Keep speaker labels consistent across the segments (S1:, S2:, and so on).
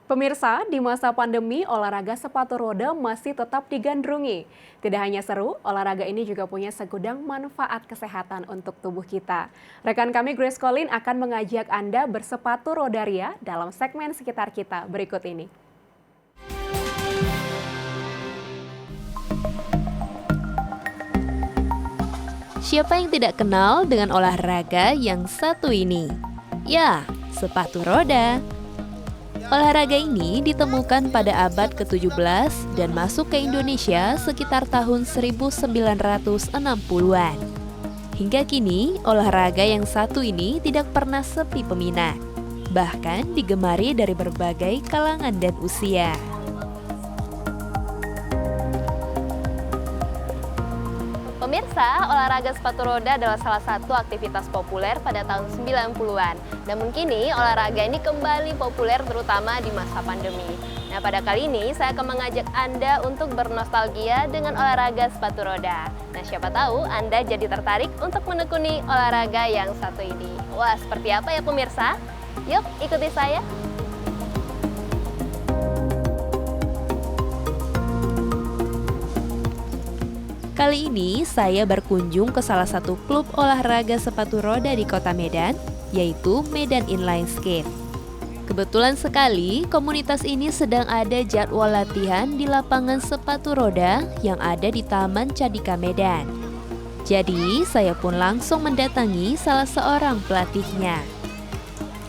S1: Pemirsa, di masa pandemi, olahraga sepatu roda masih tetap digandrungi. Tidak hanya seru, olahraga ini juga punya segudang manfaat kesehatan untuk tubuh kita. Rekan kami Grace Colin akan mengajak Anda bersepatu roda ria dalam segmen sekitar kita berikut ini.
S2: Siapa yang tidak kenal dengan olahraga yang satu ini? Ya, sepatu roda. Olahraga ini ditemukan pada abad ke-17 dan masuk ke Indonesia sekitar tahun 1960-an. Hingga kini, olahraga yang satu ini tidak pernah sepi peminat. Bahkan digemari dari berbagai kalangan dan usia.
S3: Pemirsa, olahraga sepatu roda adalah salah satu aktivitas populer pada tahun 90-an. Namun kini, olahraga ini kembali populer terutama di masa pandemi. Nah, pada kali ini saya akan mengajak Anda untuk bernostalgia dengan olahraga sepatu roda. Nah, siapa tahu Anda jadi tertarik untuk menekuni olahraga yang satu ini. Wah, seperti apa ya pemirsa? Yuk, ikuti saya.
S2: Kali ini saya berkunjung ke salah satu klub olahraga sepatu roda di kota Medan, yaitu Medan Inline Skate. Kebetulan sekali, komunitas ini sedang ada jadwal latihan di lapangan sepatu roda yang ada di Taman Cadika Medan. Jadi, saya pun langsung mendatangi salah seorang pelatihnya.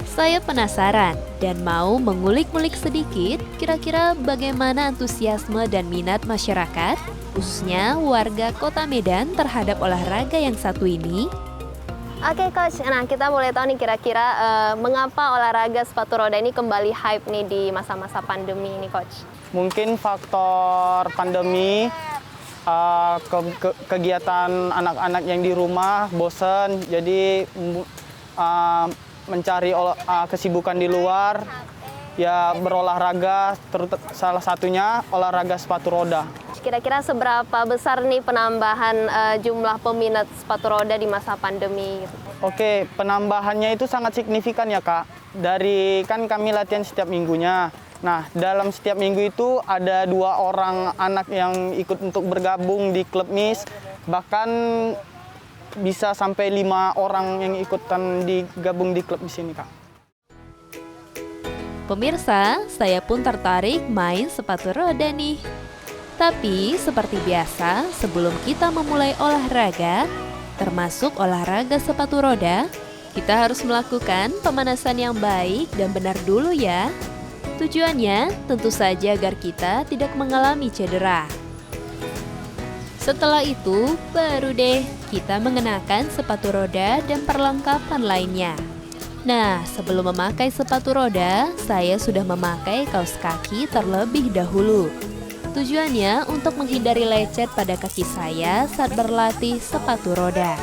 S2: Saya penasaran dan mau mengulik-ngulik sedikit kira-kira bagaimana antusiasme dan minat masyarakat, khususnya warga kota Medan terhadap olahraga yang satu ini.
S3: Oke Coach, nah kita boleh tahu nih kira-kira mengapa olahraga sepatu roda ini kembali hype nih di masa-masa pandemi ini Coach?
S4: Mungkin faktor pandemi, kegiatan anak-anak yang di rumah bosen, jadi mencari kesibukan di luar, ya berolahraga, salah satunya olahraga sepatu roda.
S3: Kira-kira seberapa besar nih penambahan jumlah peminat sepatu roda di masa pandemi?
S4: Oke, penambahannya itu sangat signifikan ya Kak. Dari kan kami latihan setiap minggunya. Nah, dalam setiap minggu itu ada 2 orang anak yang ikut untuk bergabung di klub MIS. Bahkan bisa sampai 5 orang yang ikutan digabung di klub di sini Kak.
S2: Pemirsa, saya pun tertarik main sepatu roda nih. Tapi seperti biasa, sebelum kita memulai olahraga, termasuk olahraga sepatu roda, kita harus melakukan pemanasan yang baik dan benar dulu ya. Tujuannya tentu saja agar kita tidak mengalami cedera. Setelah itu, baru deh kita mengenakan sepatu roda dan perlengkapan lainnya. Nah, sebelum memakai sepatu roda, saya sudah memakai kaos kaki terlebih dahulu. Tujuannya untuk menghindari lecet pada kaki saya saat berlatih sepatu roda.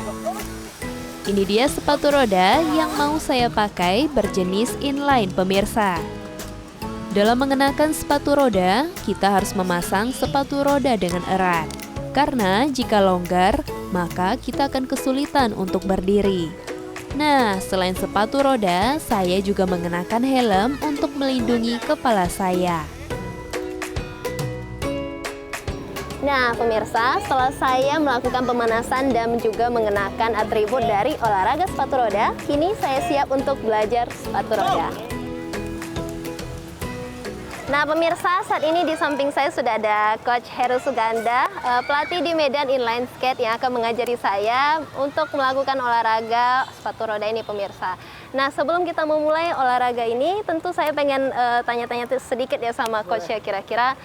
S2: Ini dia sepatu roda yang mau saya pakai berjenis inline pemirsa. Dalam mengenakan sepatu roda, kita harus memasang sepatu roda dengan erat. Karena jika longgar, maka kita akan kesulitan untuk berdiri. Nah, selain sepatu roda, saya juga mengenakan helm untuk melindungi kepala saya.
S3: Nah pemirsa, setelah saya melakukan pemanasan dan juga mengenakan atribut dari olahraga sepatu roda, kini saya siap untuk belajar sepatu roda. Nah pemirsa, saat ini di samping saya sudah ada Coach Heru Suganda, pelatih di Medan Inline Skate yang akan mengajari saya untuk melakukan olahraga sepatu roda ini pemirsa. Nah sebelum kita memulai olahraga ini, tentu saya pengen tanya-tanya sedikit ya sama Coach ya, kira-kira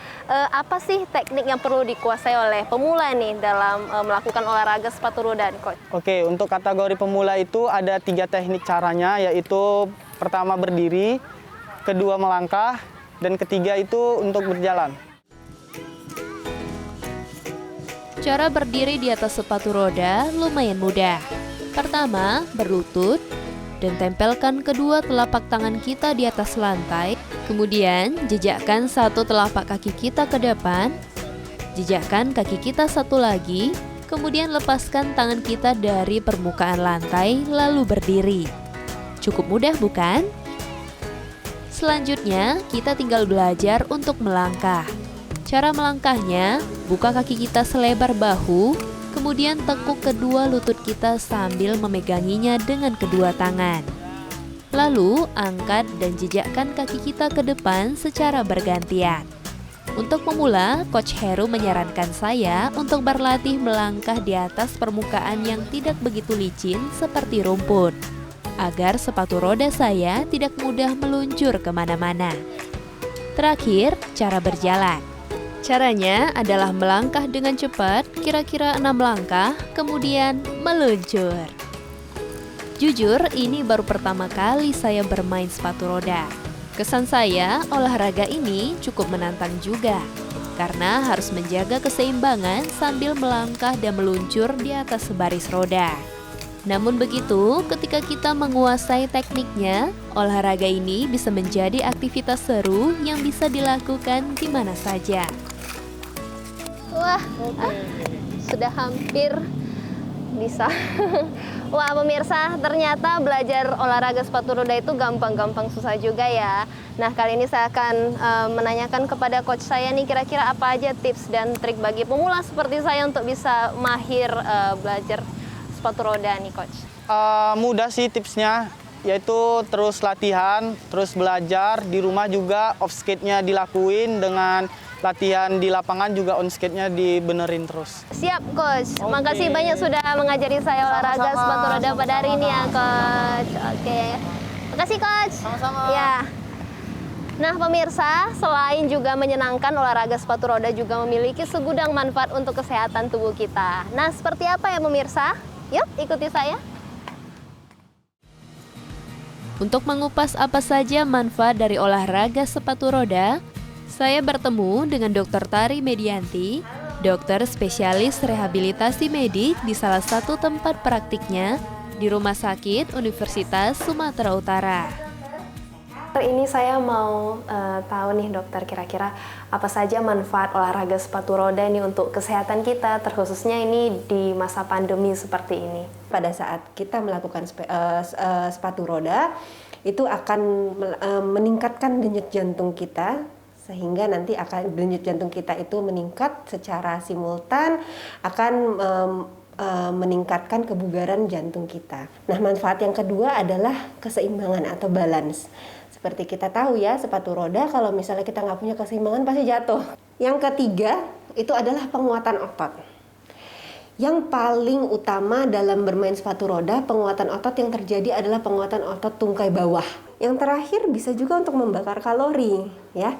S3: apa sih teknik yang perlu dikuasai oleh pemula nih dalam melakukan olahraga sepatu roda nih Coach?
S4: Oke, untuk kategori pemula itu ada 3 teknik caranya, yaitu pertama berdiri, kedua melangkah, dan ketiga itu untuk berjalan.
S2: Cara berdiri di atas sepatu roda lumayan mudah. Pertama, berlutut dan tempelkan kedua telapak tangan kita di atas lantai. Kemudian, jejakkan satu telapak kaki kita ke depan. Jejakkan kaki kita satu lagi. Kemudian lepaskan tangan kita dari permukaan lantai lalu berdiri. Cukup mudah bukan? Selanjutnya, kita tinggal belajar untuk melangkah. Cara melangkahnya, buka kaki kita selebar bahu, kemudian tekuk kedua lutut kita sambil memeganginya dengan kedua tangan. Lalu, angkat dan jejakkan kaki kita ke depan secara bergantian. Untuk pemula, Coach Heru menyarankan saya untuk berlatih melangkah di atas permukaan yang tidak begitu licin seperti rumput, agar sepatu roda saya tidak mudah meluncur kemana-mana. Terakhir, cara berjalan. Caranya adalah melangkah dengan cepat, kira-kira 6 langkah, kemudian meluncur. Jujur, ini baru pertama kali saya bermain sepatu roda. Kesan saya, olahraga ini cukup menantang juga, karena harus menjaga keseimbangan sambil melangkah dan meluncur di atas sebaris roda. Namun begitu, ketika kita menguasai tekniknya, olahraga ini bisa menjadi aktivitas seru yang bisa dilakukan di mana saja.
S3: Wah, sudah hampir bisa. Wah pemirsa, ternyata belajar olahraga sepatu roda itu gampang-gampang susah juga ya. Nah kali ini saya akan menanyakan kepada coach saya nih kira-kira apa aja tips dan trik bagi pemula seperti saya untuk bisa mahir belajar sepatu roda nih coach.
S4: Mudah sih tipsnya, yaitu terus latihan, terus belajar. Di rumah juga off skate-nya dilakuin, dengan latihan di lapangan juga on skate-nya dibenerin terus.
S3: Siap coach, makasih banyak sudah mengajari saya olahraga sepatu roda pada hari ini ya coach. Oke, makasih coach.
S4: Sama-sama.
S3: Ya. Nah pemirsa, selain juga menyenangkan, olahraga sepatu roda juga memiliki segudang manfaat untuk kesehatan tubuh kita. Nah seperti apa ya pemirsa? Yuk ikuti saya.
S2: Untuk mengupas apa saja manfaat dari olahraga sepatu roda, saya bertemu dengan Dr. Tari Medianti, dokter spesialis rehabilitasi medik di salah satu tempat praktiknya di Rumah Sakit Universitas Sumatera Utara.
S5: Ini saya mau tahu nih dokter, kira-kira apa saja manfaat olahraga sepatu roda ini untuk kesehatan kita, terkhususnya ini di masa pandemi seperti ini.
S6: Pada saat kita melakukan sepatu roda, itu akan meningkatkan denyut jantung kita, sehingga nanti akan denyut jantung kita itu meningkat secara simultan, akan meningkatkan kebugaran jantung kita. Nah, manfaat yang kedua adalah keseimbangan atau balance. Seperti kita tahu ya, sepatu roda kalau misalnya kita nggak punya keseimbangan pasti jatuh. Yang ketiga itu adalah penguatan otot. Yang paling utama dalam bermain sepatu roda, penguatan otot yang terjadi adalah penguatan otot tungkai bawah. Yang terakhir bisa juga untuk membakar kalori, ya.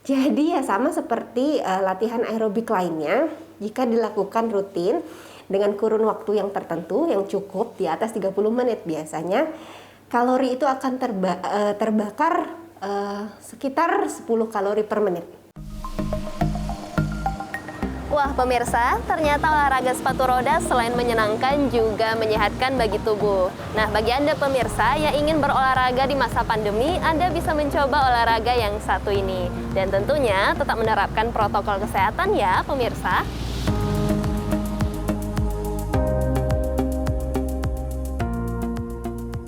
S6: Jadi ya sama seperti latihan aerobik lainnya, jika dilakukan rutin dengan kurun waktu yang tertentu yang cukup di atas 30 menit biasanya, kalori itu akan terbakar sekitar 10 kalori per menit.
S3: Wah pemirsa, ternyata olahraga sepatu roda selain menyenangkan juga menyehatkan bagi tubuh. Nah bagi Anda pemirsa yang ingin berolahraga di masa pandemi, Anda bisa mencoba olahraga yang satu ini. Dan tentunya tetap menerapkan protokol kesehatan ya pemirsa.